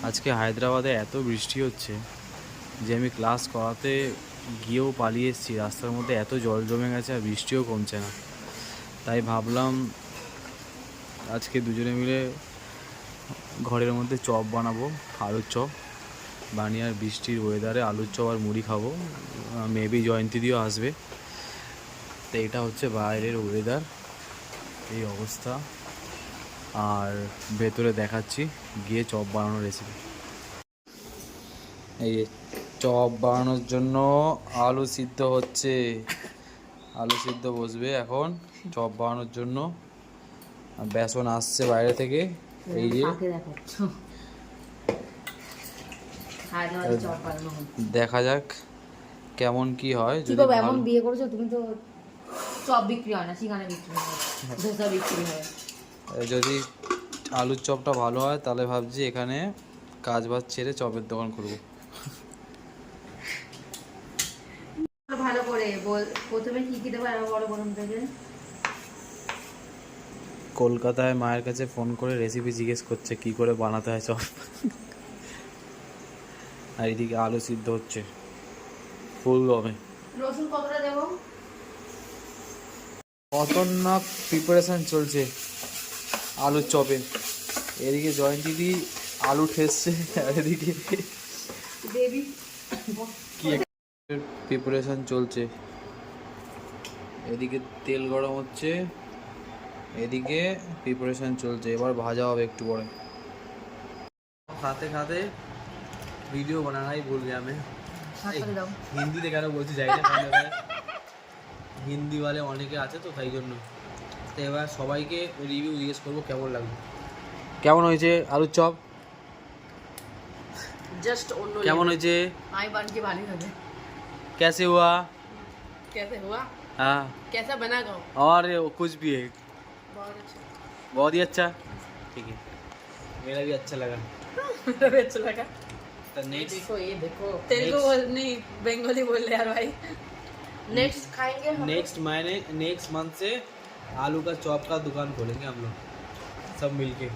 আজকে হায়দ্রাবাদে এত বৃষ্টি হচ্ছে যে আমি ক্লাস করাতে গিয়েও পালিয়ে এসেছি। রাস্তার মধ্যে এত জল জমে গেছে আর বৃষ্টিও কমছে না। তাই ভাবলাম আজকে দুজনে মিলে ঘরের মধ্যে চপ বানাবো, আলুর চপ বানিয়ে, আর বৃষ্টির ওয়েদারে আলুর চপ আর মুড়ি খাবো। মেবি জয়ন্তীদিও আসবে। তো এটা হচ্ছে বাইরের ওয়েদার, এই অবস্থা। আর ভেতরে দেখাচ্ছি গিয়ে চপ বানানোর রেসিপি। এই চপ বানানোর জন্য আলু সিদ্ধ হচ্ছে, আলু সিদ্ধ বসবে এখন চপ বানানোর জন্য। বেসন আসছে বাইরে থেকে, এই যে দেখা যাক কেমন কি হয়। যদি এমন বিয়ে করেছো তুমি তো চপ বিক্রি হয় না, সেখানে বিক্রি হয়, ধোসা বিক্রি হয়। যদি আলুর চপটা ভালো হয় তাহলে ভাবছি এখানে কাজ বাজ ছেড়ে চপের দোকান করবো। ভালো করে বল, প্রথমে কি কি দেবো আরো বড় গরম থেকে। কলকাতায় মায়ের কাছে ফোন করে রেসিপি জিজ্ঞেস করছে কি করে বানাতে হয় চপ। আর এদিকে আলু সিদ্ধ হচ্ছে ফুল দমে। রসুন কতটা দেবো? খতরনাক প্রিপারেশন চলছে আলুর চপে। এদিকে জয়ন্তীদি আলু ঠেসছে, আর এদিকে দেবী কি প্রিপারেশন চলছে। এদিকে তেল গরম হচ্ছে, এদিকে প্রিপারেশন চলছে। এবার ভাজা হবে একটু পরে। খাতে খাতে वीडियो बनाना ही भूल गया मैं। হিন্দি তে কেন বলছি যাই না, হিন্দি वाले অনেকে আছে তো তাই জন্য। তো এবার সবাইকে রিভিউ জিজ্ঞেস করবো কেমন লাগবে। কেমন হয়েছে আলুর চপ? জাস্ট অন্য কেমন হয়েছে? आई बन के भाली হবে। कैसे हुआ? कैसे हुआ? हाँ कैसा बना गाओ? और कुछ भी है? बहुत अच्छा। बहुत ही अच्छा। ठीक है, मेरा भी अच्छा लगा। मेरा भी अच्छा लगा। तो नेक्स्ट देखो ये देखो, तेलुगु बोल नहीं बंगाली बोल रहे यार भाई। नेक्स्ट खाएंगे हम। नेक्स्ट मंथ से आलू का चॉप का दुकान खोलेंगे हम लोग सब मिलके।